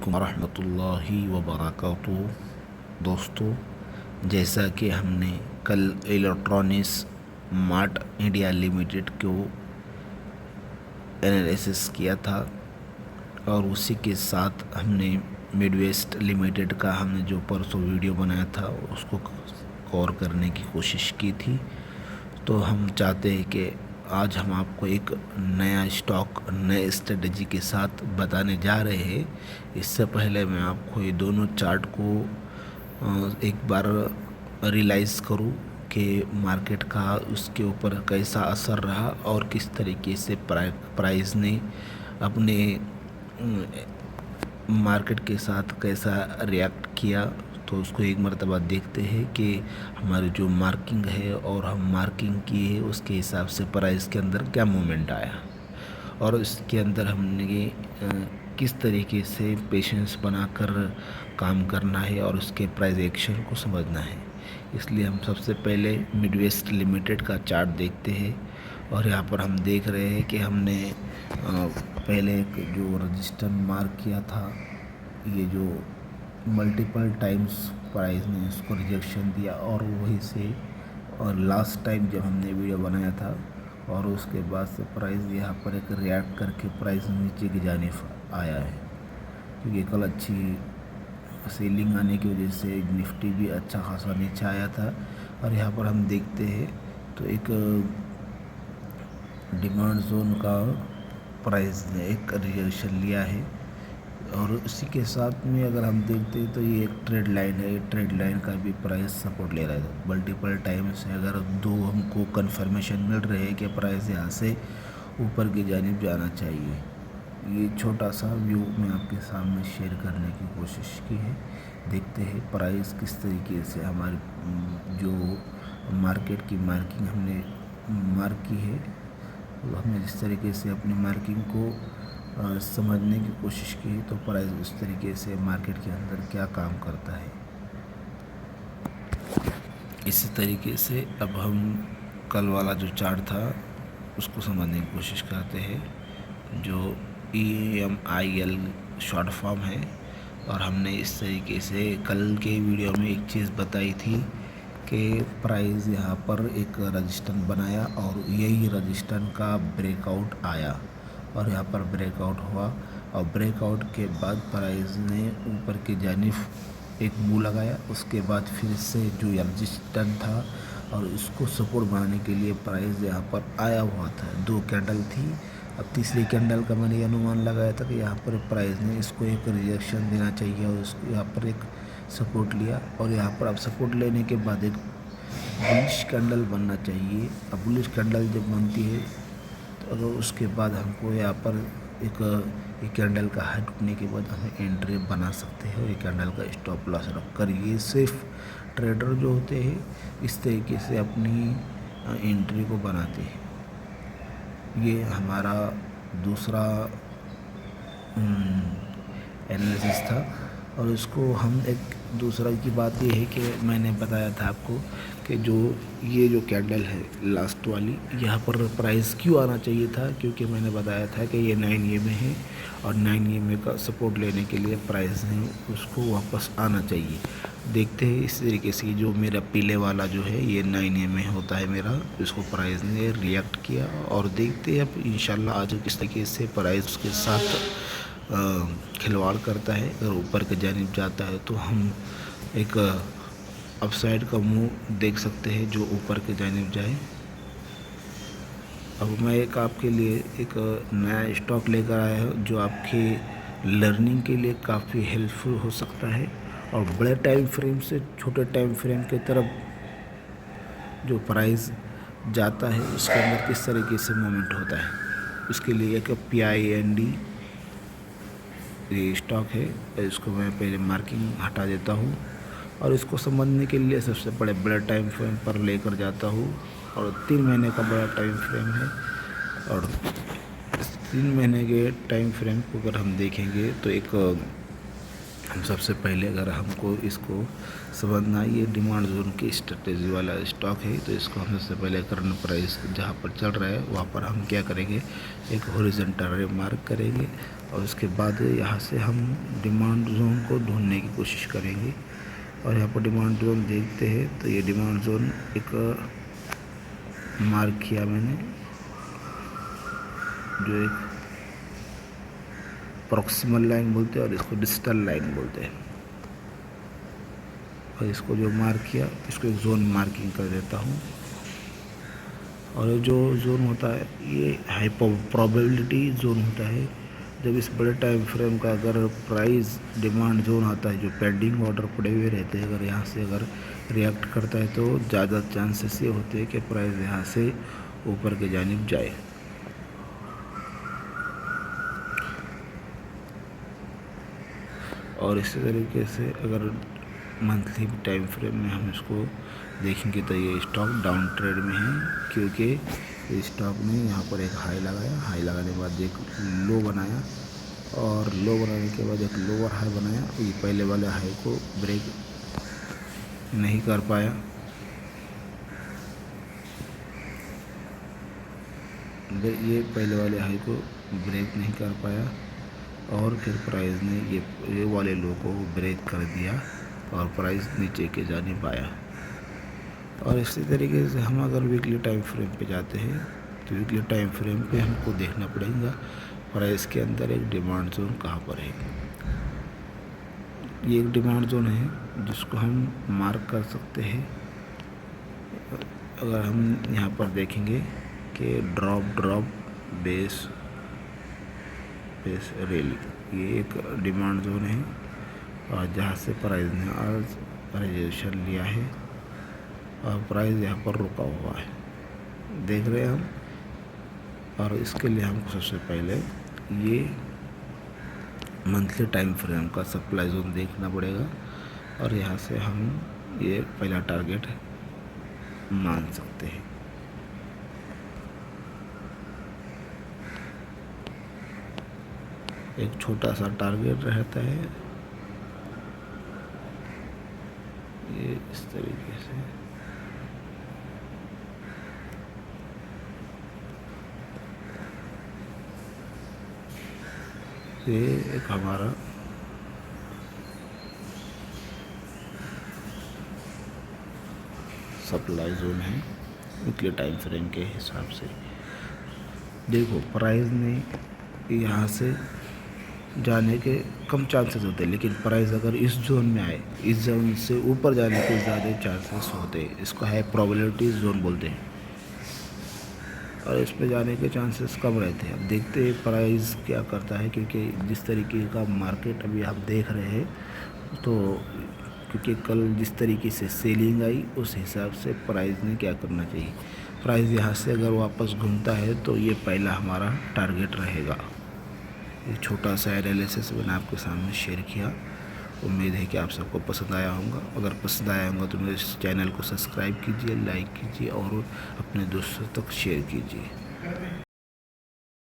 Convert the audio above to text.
अस्सलामुअलैकुम वरहमतुल्लाहि वबरकातुहू। दोस्तों, जैसा कि हमने कल इलेक्ट्रॉनिक्स मार्ट इंडिया लिमिटेड को एनालिसिस किया था और उसी के साथ हमने मिडवेस्ट लिमिटेड का हमने जो परसों वीडियो बनाया था उसको कवर करने की कोशिश की थी। तो हम चाहते हैं कि आज हम आपको एक नया स्टॉक नए स्ट्रेटजी के साथ बताने जा रहे हैं। इससे पहले मैं आपको ये दोनों चार्ट को एक बार रियलाइज़ करूँ कि मार्केट का उसके ऊपर कैसा असर रहा और किस तरीके से प्राइस ने अपने मार्केट के साथ कैसा रिएक्ट किया। तो उसको एक मरतबा देखते हैं कि हमारी जो मार्किंग है और हम मार्किंग किए उसके हिसाब से प्राइस के अंदर क्या मूवमेंट आया और इसके अंदर हमने किस तरीके से पेशेंस बनाकर काम करना है और उसके प्राइस एक्शन को समझना है। इसलिए हम सबसे पहले मिडवेस्ट लिमिटेड का चार्ट देखते हैं और यहाँ पर हम देख रहे हैं कि हमने पहले एक जो रजिस्टर मार्क किया था, ये जो मल्टीपल टाइम्स प्राइस ने इसको रिजेक्शन दिया और वहीं से और लास्ट टाइम जब हमने वीडियो बनाया था और उसके बाद से प्राइस यहाँ पर एक रिएक्ट करके प्राइस नीचे की जानिब आया है, क्योंकि कल अच्छी सेलिंग आने की वजह से निफ्टी भी अच्छा खासा नीचे आया था। और यहाँ पर हम देखते हैं तो एक डिमांड जोन का प्राइस ने एक रिजेक्शन लिया है और उसी के साथ में अगर हम देखते हैं तो ये एक ट्रेड लाइन है। ये ट्रेड लाइन का भी प्राइस सपोर्ट ले रहा है मल्टीपल टाइम से। अगर दो हमको कंफर्मेशन मिल रहे हैं कि प्राइस यहाँ से ऊपर की जानिब जाना चाहिए। ये छोटा सा व्यू मैं आपके सामने शेयर करने की कोशिश की है। देखते हैं प्राइस किस तरीके से हमारी जो मार्केट की मार्किंग हमने मार्क की है, तो हमने जिस तरीके से अपनी मार्किंग को समझने की कोशिश की तो प्राइस उस तरीके से मार्केट के अंदर क्या काम करता है। इसी तरीके से अब हम कल वाला जो चार्ट था उसको समझने की कोशिश करते हैं, जो EMIL शॉर्ट फॉर्म है। और हमने इस तरीके से कल के वीडियो में एक चीज़ बताई थी कि प्राइस यहाँ पर एक रजिस्टर बनाया और यही रजिस्टर का ब्रेकआउट आया और यहाँ पर ब्रेकआउट हुआ और ब्रेकआउट के बाद प्राइस ने ऊपर की जानिब एक मूव लगाया। उसके बाद फिर से जो रजिस्टर था और उसको सपोर्ट बनाने के लिए प्राइस यहाँ पर आया हुआ था। दो कैंडल थी, अब तीसरी कैंडल का मैंने अनुमान लगाया था कि यहाँ पर प्राइस ने इसको एक रिजेक्शन देना चाहिए और उसको यहाँ पर एक सपोर्ट लिया और यहाँ पर अब सपोर्ट लेने के बाद एक बुलिश कैंडल बनना चाहिए। अब बुलिश कैंडल जब बनती है तो उसके बाद हमको यहाँ पर एक कैंडल का हाई टूटने के बाद हमें एंट्री बना सकते हैं और एक कैंडल का स्टॉप लॉस रख कर। ये सिर्फ ट्रेडर जो होते हैं इस तरीके से अपनी एंट्री को बनाते हैं। ये हमारा दूसरा एनालिसिस था और इसको हम एक दूसरा की बात ये है कि मैंने बताया था आपको कि ये जो कैंडल है लास्ट वाली, यहाँ पर प्राइस क्यों आना चाहिए था, क्योंकि मैंने बताया था कि ये 9 EMA है और 9 EMA का सपोर्ट लेने के लिए प्राइस ने उसको वापस आना चाहिए। देखते हैं इस तरीके से जो मेरा पीले वाला जो है ये 9 EMA होता है मेरा, इसको प्राइस ने रिएक्ट किया और देखते हैं अब इंशाल्लाह आज किस तरीके से प्राइस उसके साथ खिलवाड़ करता है। अगर ऊपर की जानिब जाता है तो हम एक अपसाइड का मूव देख सकते हैं जो ऊपर की जानिब जाए। अब मैं एक आपके लिए एक नया स्टॉक लेकर आया हूँ जो आपकी लर्निंग के लिए काफ़ी हेल्पफुल हो सकता है और बड़े टाइम फ्रेम से छोटे टाइम फ्रेम की तरफ जो प्राइस जाता है उसके अंदर किस तरीके से मूवमेंट होता है। उसके लिए एक PIND ये स्टॉक है, इसको मैं पहले मार्किंग हटा देता हूँ और इसको समझने के लिए सबसे बड़े टाइम फ्रेम पर लेकर जाता हूँ और 3 महीने का बड़ा टाइम फ्रेम है। और इस 3 महीने के टाइम फ्रेम को अगर हम देखेंगे तो एक हम सबसे पहले अगर हमको इसको समझना है, ये डिमांड जोन की स्ट्रेटेजी वाला स्टॉक है, तो इसको हम सबसे पहले करंट प्राइस जहाँ पर चल रहा है वहाँ पर हम क्या करेंगे, एक हॉरिजॉन्टल रे मार्क करेंगे और उसके बाद यहाँ से हम डिमांड जोन को ढूंढने की कोशिश करेंगे। और यहाँ पर डिमांड जोन देखते हैं तो ये डिमांड जोन एक मार्क किया मैंने, जो एक प्रॉक्सिमल लाइन बोलते हैं और इसको डिस्टल लाइन बोलते हैं। और इसको जो मार्क किया इसको एक जोन मार्किंग कर देता हूँ। और जो जोन होता है ये हाई प्रोबेबिलिटी जोन होता है। जब इस बड़े टाइम फ्रेम का अगर प्राइस डिमांड जोन आता है, जो पेंडिंग ऑर्डर पड़े हुए रहते हैं, अगर यहाँ से अगर रिएक्ट करता है तो ज़्यादा चांसेस ये होते हैं कि प्राइस यहाँ से ऊपर की जानिब जाए। और इसी तरीके से अगर मंथली टाइम फ्रेम में हम इसको देखेंगे तो ये स्टॉक डाउन ट्रेड में है, क्योंकि स्टॉक ने यहाँ पर एक हाई लगाया, हाई लगाने के बाद एक लो बनाया और लो बनाने के बाद एक लोअर हाई बनाया। ये पहले वाले हाई को ब्रेक नहीं कर पाया, ये पहले वाले हाई को ब्रेक नहीं कर पाया और फिर प्राइस ने ये वाले लो को ब्रेक कर दिया और प्राइस नीचे के जा नहीं पाया। और इसी तरीके से हम अगर वीकली टाइम फ्रेम पे जाते हैं तो वीकली टाइम फ्रेम पे हमको देखना पड़ेगा प्राइस के अंदर एक डिमांड जोन कहाँ पर है। ये एक डिमांड जोन है जिसको हम मार्क कर सकते हैं। अगर हम यहाँ पर देखेंगे कि ड्रॉप बेस रैली, ये एक डिमांड जोन है और जहाँ से प्राइस ने आज रिजर्वेशन लिया है और प्राइस यहाँ पर रुका हुआ है, देख रहे हैं हम। और इसके लिए हमको सबसे पहले ये मंथली टाइम फ्रेम का सप्लाई जोन देखना पड़ेगा और यहाँ से हम ये पहला टारगेट मान सकते हैं। एक छोटा सा टारगेट रहता है, ये इस तरीके से ये एक हमारा सप्लाई जोन है वीकली टाइम फ्रेम के हिसाब से। देखो प्राइस ने यहाँ से जाने के कम चांसेस होते हैं, लेकिन प्राइस अगर इस जोन में आए, इस जोन से ऊपर जाने के ज़्यादा चांसेस होते हैं। इसको हाई प्रोबेबिलिटी जोन बोलते हैं और इस पे जाने के चांसेस कम रहते हैं। अब देखते हैं प्राइस क्या करता है, क्योंकि जिस तरीके का मार्केट अभी आप देख रहे हैं, तो क्योंकि कल जिस तरीके से सेलिंग आई उस हिसाब से प्राइस ने क्या करना चाहिए। प्राइस यहाँ से अगर वापस घूमता है तो ये पहला हमारा टारगेट रहेगा। एक छोटा सा एनालिसिस मैंने आपके सामने शेयर किया। उम्मीद है कि आप सबको पसंद आया होगा। अगर पसंद आया होगा तो मेरे इस चैनल को सब्सक्राइब कीजिए, लाइक कीजिए और अपने दोस्तों तक शेयर कीजिए।